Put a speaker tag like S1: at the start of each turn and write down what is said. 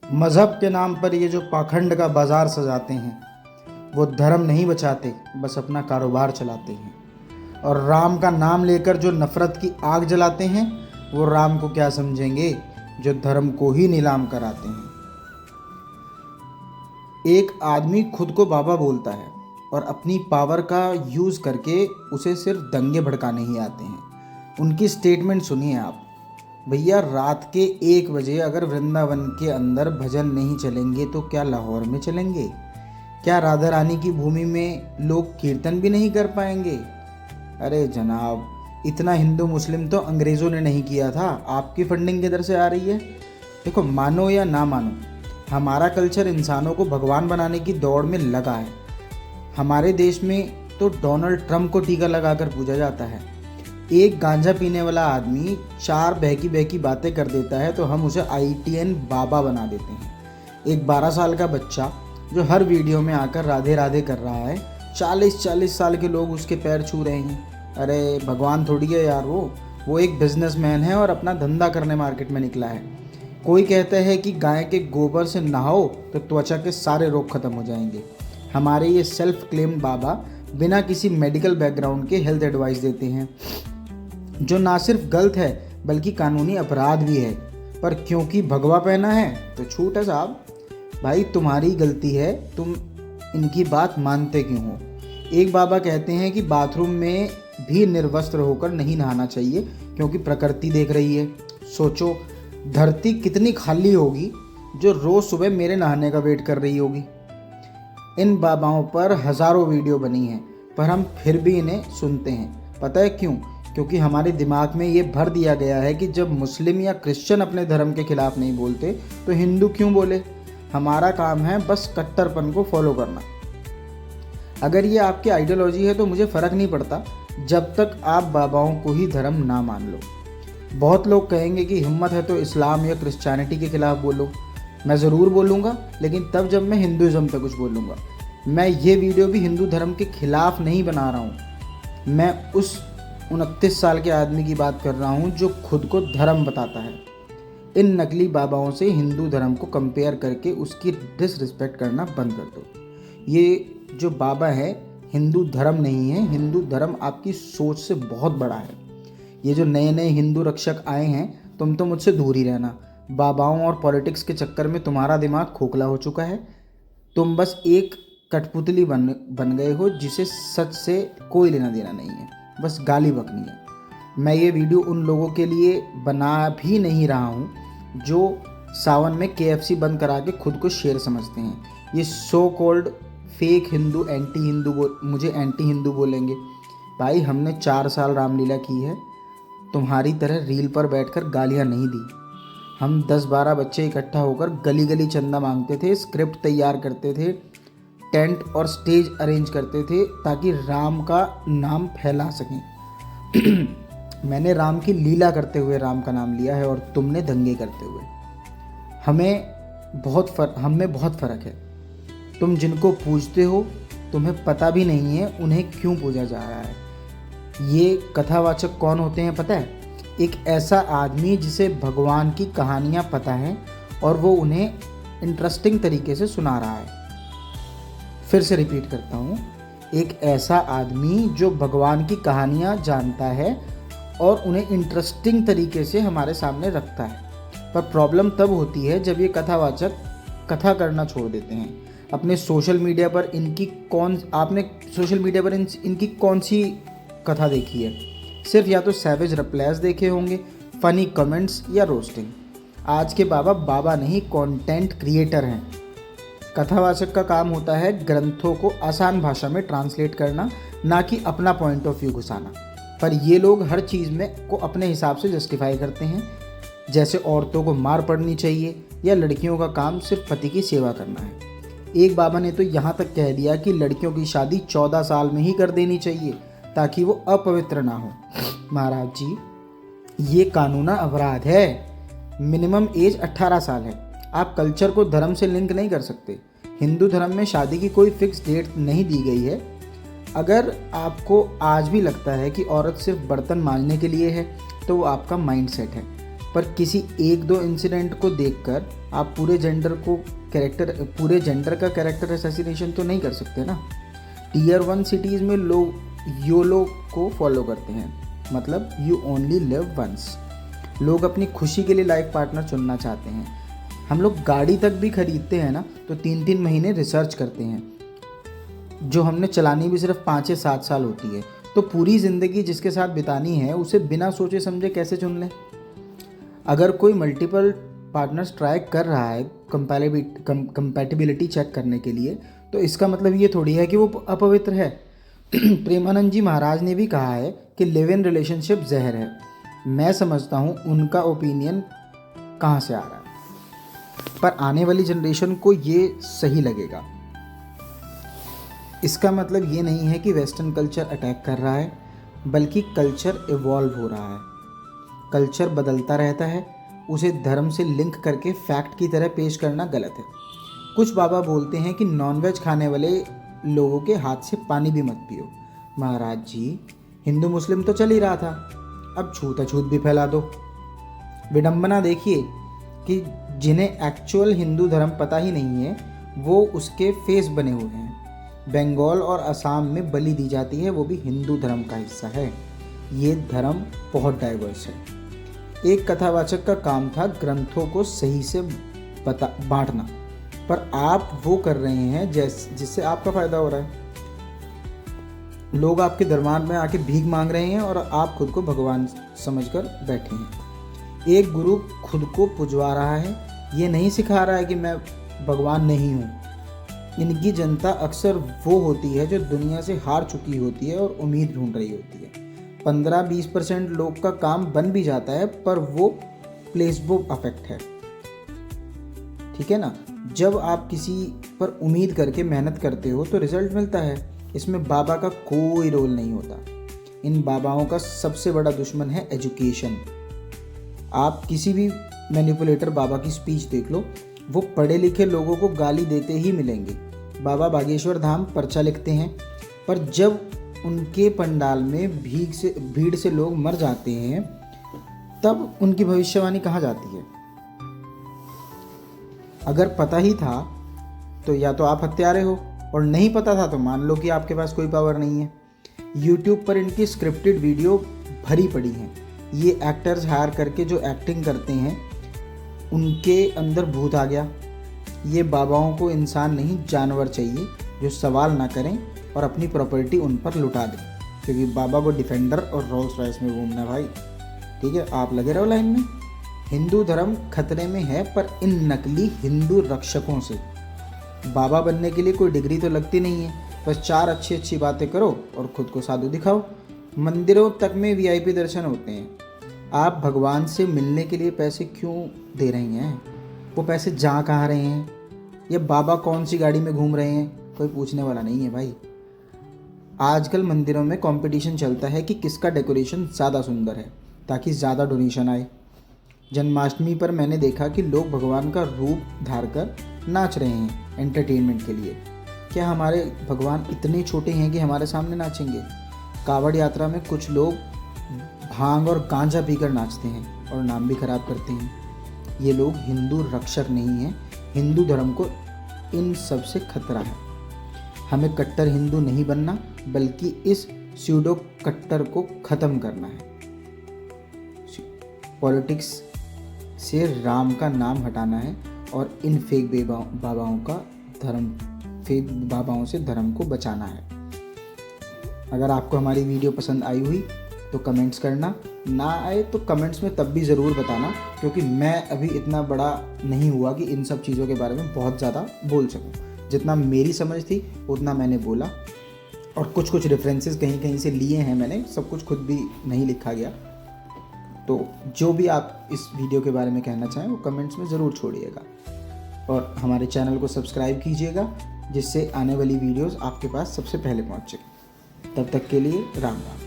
S1: मज़हब के नाम पर ये जो पाखंड का बाज़ार सजाते हैं, वो धर्म नहीं बचाते, बस अपना कारोबार चलाते हैं। और राम का नाम लेकर जो नफ़रत की आग जलाते हैं, वो राम को क्या समझेंगे जो धर्म को ही नीलाम कराते हैं। एक आदमी खुद को बाबा बोलता है और अपनी पावर का यूज़ करके उसे सिर्फ दंगे भड़काने ही आते हैं। उनकी स्टेटमेंट सुनिए आप। भैया, रात के 1 बजे अगर वृंदावन के अंदर भजन नहीं चलेंगे तो क्या लाहौर में चलेंगे? क्या राधा रानी की भूमि में लोग कीर्तन भी नहीं कर पाएंगे? अरे जनाब, इतना हिंदू मुस्लिम तो अंग्रेज़ों ने नहीं किया था, आपकी फंडिंग किधर से आ रही है? देखो, मानो या ना मानो, हमारा कल्चर इंसानों को भगवान बनाने की दौड़ में लगा है। हमारे देश में तो डोनाल्ड ट्रंप को टीका लगाकर पूजा जाता है। एक गांजा पीने वाला आदमी 4 बहकी बहकी बातें कर देता है तो हम उसे ITN बाबा बना देते हैं। एक 12 साल का बच्चा जो हर वीडियो में आकर राधे राधे कर रहा है, 40-40 साल के लोग उसके पैर छू रहे हैं। अरे भगवान थोड़ी है यार, वो एक बिजनेसमैन है और अपना धंधा करने मार्केट में निकला है। कोई कहता है कि गाय के गोबर से नहाओ तो त्वचा के सारे रोग खत्म हो जाएंगे। हमारे ये सेल्फ क्लेम बाबा बिना किसी मेडिकल बैकग्राउंड के हेल्थ एडवाइस देते हैं, जो ना सिर्फ गलत है बल्कि कानूनी अपराध भी है। पर क्योंकि भगवा पहना है तो छूट है साहब। भाई, तुम्हारी गलती है, तुम इनकी बात मानते क्यों हो? एक बाबा कहते हैं कि बाथरूम में भी निर्वस्त्र होकर नहीं नहाना चाहिए क्योंकि प्रकृति देख रही है। सोचो, धरती कितनी खाली होगी जो रोज़ सुबह मेरे नहाने का वेट कर रही होगी। इन बाबाओं पर हज़ारों वीडियो बनी हैं, पर हम फिर भी इन्हें सुनते हैं। पता है क्यों? क्योंकि हमारे दिमाग में ये भर दिया गया है कि जब मुस्लिम या क्रिश्चियन अपने धर्म के खिलाफ नहीं बोलते तो हिंदू क्यों बोले। हमारा काम है बस कट्टरपन को फॉलो करना। अगर ये आपकी आइडियोलॉजी है तो मुझे फ़र्क नहीं पड़ता, जब तक आप बाबाओं को ही धर्म ना मान लो। बहुत लोग कहेंगे कि हिम्मत है तो इस्लाम या क्रिश्चियनिटी के खिलाफ बोलो। मैं ज़रूर बोलूँगा, लेकिन तब जब मैं हिंदुज़म पे कुछ बोलूँगा। मैं ये वीडियो भी हिंदू धर्म के खिलाफ नहीं बना रहा हूँ। मैं उस 29 साल के आदमी की बात कर रहा हूँ जो खुद को धर्म बताता है। इन नकली बाबाओं से हिंदू धर्म को कंपेयर करके उसकी डिसरिस्पेक्ट करना बंद कर दो। ये जो बाबा है, हिंदू धर्म नहीं है। हिंदू धर्म आपकी सोच से बहुत बड़ा है। ये जो नए नए हिंदू रक्षक आए हैं, तुम तो मुझसे दूर ही रहना। बाबाओं और पॉलिटिक्स के चक्कर में तुम्हारा दिमाग खोखला हो चुका है। तुम बस एक कठपुतली बन गए हो जिसे सच से कोई लेना देना नहीं है, बस गाली बकनी है। मैं ये वीडियो उन लोगों के लिए बना भी नहीं रहा हूँ जो सावन में KFC बंद करा के खुद को शेर समझते हैं। ये सो कॉल्ड फेक हिंदू मुझे एंटी हिंदू बोलेंगे। भाई, हमने 4 साल रामलीला की है, तुम्हारी तरह रील पर बैठकर गालियाँ नहीं दी। हम 10-12 बच्चे इकट्ठा होकर गली गली चंदा मांगते थे, स्क्रिप्ट तैयार करते थे, टेंट और स्टेज अरेंज करते थे ताकि राम का नाम फैला सकें। मैंने राम की लीला करते हुए राम का नाम लिया है और तुमने दंगे करते हुए। हम में बहुत फ़र्क है। तुम जिनको पूजते हो तुम्हें पता भी नहीं है उन्हें क्यों पूजा जा रहा है। ये कथावाचक कौन होते हैं पता है? एक ऐसा आदमी जिसे भगवान की कहानियाँ पता हैं और वो उन्हें इंटरेस्टिंग तरीके से सुना रहा है। फिर से रिपीट करता हूँ, एक ऐसा आदमी जो भगवान की कहानियाँ जानता है और उन्हें इंटरेस्टिंग तरीके से हमारे सामने रखता है। पर प्रॉब्लम तब होती है जब ये कथावाचक कथा करना छोड़ देते हैं। आपने सोशल मीडिया पर इनकी कौन सी कथा देखी है? सिर्फ या तो सैवेज रिप्लाईज देखे होंगे, फ़नी कमेंट्स या रोस्टिंग। आज के बाबा नहीं, कंटेंट क्रिएटर हैं। कथावाचक का काम होता है ग्रंथों को आसान भाषा में ट्रांसलेट करना, ना कि अपना पॉइंट ऑफ व्यू घुसाना। पर ये लोग हर चीज़ में को अपने हिसाब से जस्टिफाई करते हैं, जैसे औरतों को मार पड़नी चाहिए या लड़कियों का काम सिर्फ पति की सेवा करना है। एक बाबा ने तो यहाँ तक कह दिया कि लड़कियों की शादी 14 साल में ही कर देनी चाहिए ताकि वो अपवित्र ना हो। महाराज जी, ये कानूना अपराध है। मिनिमम एज 18 साल है। आप कल्चर को धर्म से लिंक नहीं कर सकते। हिंदू धर्म में शादी की कोई फिक्स डेट नहीं दी गई है। अगर आपको आज भी लगता है कि औरत सिर्फ बर्तन मांजने के लिए है तो वो आपका माइंडसेट है। पर किसी 1-2 इंसिडेंट को देखकर आप पूरे जेंडर का कैरेक्टर असैसिनेशन तो नहीं कर सकते ना। टीयर 1 सिटीज़ में लोग योलो को फॉलो करते हैं, मतलब यू ओनली लिव वंस। लोग अपनी खुशी के लिए लाइफ पार्टनर चुनना चाहते हैं। हम लोग गाड़ी तक भी खरीदते हैं ना तो 3-3 महीने रिसर्च करते हैं, जो हमने चलानी भी सिर्फ 5 या 7 साल होती है। तो पूरी ज़िंदगी जिसके साथ बितानी है उसे बिना सोचे समझे कैसे चुन लें। अगर कोई मल्टीपल पार्टनर्स ट्राई कर रहा है कंपैटिबिलिटी चेक करने के लिए, तो इसका मतलब ये थोड़ी है कि वो अपवित्र है। प्रेमानंद जी महाराज ने भी कहा है कि लिव इन रिलेशनशिप जहर है। मैं समझता हूँ उनका ओपिनियन कहाँ से आ रहा है, पर आने वाली जनरेशन को ये सही लगेगा। इसका मतलब ये नहीं है कि वेस्टर्न कल्चर अटैक कर रहा है, बल्कि कल्चर इवॉल्व हो रहा है। कल्चर बदलता रहता है, उसे धर्म से लिंक करके फैक्ट की तरह पेश करना गलत है। कुछ बाबा बोलते हैं कि नॉनवेज खाने वाले लोगों के हाथ से पानी भी मत पियो। महाराज जी, हिंदू मुस्लिम तो चल ही रहा था, अब छूत भी फैला दो। विडंबना देखिए कि जिन्हें एक्चुअल हिंदू धर्म पता ही नहीं है वो उसके फेस बने हुए हैं। बंगाल और असम में बलि दी जाती है, वो भी हिंदू धर्म का हिस्सा है। ये धर्म बहुत डाइवर्स है। एक कथावाचक का काम था ग्रंथों को सही से बांटना, पर आप वो कर रहे हैं जिससे आपका फायदा हो रहा है। लोग आपके दरबार में आके भीख मांग रहे हैं और आप खुद को भगवान समझकर बैठे हैं। एक गुरु खुद को पुजवा रहा है, ये नहीं सिखा रहा है कि मैं भगवान नहीं हूँ। इनकी जनता अक्सर वो होती है जो दुनिया से हार चुकी होती है और उम्मीद ढूंढ रही होती है। 15-20% लोग का काम बन भी जाता है, पर वो प्लेसबो इफेक्ट है, ठीक है ना। जब आप किसी पर उम्मीद करके मेहनत करते हो तो रिजल्ट मिलता है। इसमें बाबा का कोई रोल नहीं होता। इन बाबाओं का सबसे बड़ा दुश्मन है एजुकेशन। आप किसी भी मैनिपुलेटर बाबा की स्पीच देख लो, वो पढ़े लिखे लोगों को गाली देते ही मिलेंगे। बाबा बागेश्वर धाम पर्चा लिखते हैं, पर जब उनके पंडाल में भीड़ से लोग मर जाते हैं तब उनकी भविष्यवाणी कहाँ जाती है। अगर पता ही था तो या तो आप हत्यारे हो, और नहीं पता था तो मान लो कि आपके पास कोई पावर नहीं है। YouTube पर इनकी स्क्रिप्टेड वीडियो भरी पड़ी हैं। ये एक्टर्स हायर करके जो एक्टिंग करते हैं उनके अंदर भूत आ गया। ये बाबाओं को इंसान नहीं जानवर चाहिए जो सवाल ना करें और अपनी प्रॉपर्टी उन पर लुटा दें, क्योंकि बाबा को डिफेंडर और रोल्स रॉयस में घूमना भाई। ठीक है, आप लगे रहो लाइन में। हिंदू धर्म खतरे में है, पर इन नकली हिंदू रक्षकों से। बाबा बनने के लिए कोई डिग्री तो लगती नहीं है, बस 4 अच्छी बातें करो और खुद को साधु दिखाओ। मंदिरों तक में VIP दर्शन होते हैं। आप भगवान से मिलने के लिए पैसे क्यों दे रहे हैं? वो पैसे जा कहाँ रहे हैं? ये बाबा कौन सी गाड़ी में घूम रहे हैं? कोई पूछने वाला नहीं है भाई। आजकल मंदिरों में कंपटीशन चलता है कि किसका डेकोरेशन ज़्यादा सुंदर है, ताकि ज़्यादा डोनेशन आए। जन्माष्टमी पर मैंने देखा कि लोग भगवान का रूप धार कर नाच रहे हैं एंटरटेनमेंट के लिए। क्या हमारे भगवान इतने छोटे हैं कि हमारे सामने नाचेंगे? कावड़ यात्रा में कुछ लोग भांग और गांजा पीकर नाचते हैं और नाम भी खराब करते हैं। ये लोग हिंदू रक्षक नहीं हैं। हिंदू धर्म को इन सब से खतरा है। हमें कट्टर हिंदू नहीं बनना, बल्कि इस स्यूडो कट्टर को ख़त्म करना है। पॉलिटिक्स से राम का नाम हटाना है और इन फेक बाबाओं से धर्म को बचाना है। अगर आपको हमारी वीडियो पसंद आई हुई तो कमेंट्स करना, ना आए तो कमेंट्स में तब भी ज़रूर बताना, क्योंकि मैं अभी इतना बड़ा नहीं हुआ कि इन सब चीज़ों के बारे में बहुत ज़्यादा बोल सकूं। जितना मेरी समझ थी उतना मैंने बोला, और कुछ रेफरेंसेस कहीं से लिए हैं मैंने, सब कुछ खुद भी नहीं लिखा गया। तो जो भी आप इस वीडियो के बारे में कहना चाहें वो कमेंट्स में ज़रूर छोड़िएगा, और हमारे चैनल को सब्सक्राइब कीजिएगा, जिससे आने वाली वीडियोस आपके पास सबसे पहले पहुंच सके। तब तक के लिए राम राम।